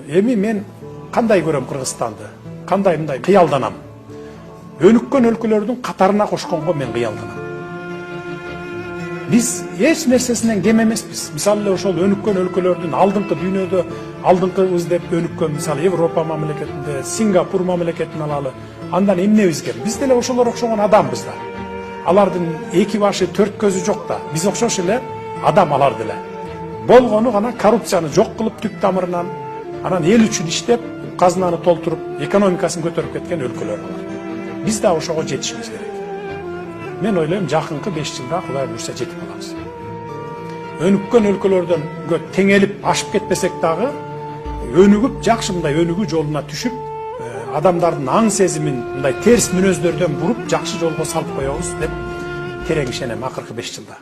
Эми мен кандай көрөм Кыргызстанды, кандай мындай кыялданам. Өнүккөн өлкөлөрдүн катарына кошконго мен кыялданам. Биз эч нерсесинен кем эмеспиз. Мисалы эле ошол өнүккөн өлкөлөрдүн алдыңкы дүйнөдө алдыңкыбыз деп өнүккөн, мисалы Европа мамлекетинде, Сингапур мамлекетин алалы. Андан эмнебиз кем? Биз деле ошолор окшогон адамбыз да. Алардын эки башы, төрт көзү жок да. Биз окшош эле адам алар деле. Болгону гана коррупцияны жок кылып түп тамырынан, анан эл үчүн иштеп, казынаны толтуруп, экономикасын көтөрүп кеткен өлкөлөр бар. Биз да ошого жетишибиз керек. Мен ойлойм, жакынкы 5 жылда Кудай буйрса жетип алабыз. Өнүккөн өлкөлөрдөн теңелип ашып кетпесек дагы, өнүгүп, жакшы мындай өнүгүү жолуна түшүп, адамдардын аң сезимин мындай терс мүнөздөрдөн буруп, жакшы жолго салып коебуз деп терең ишенем акыркы 5 жылда.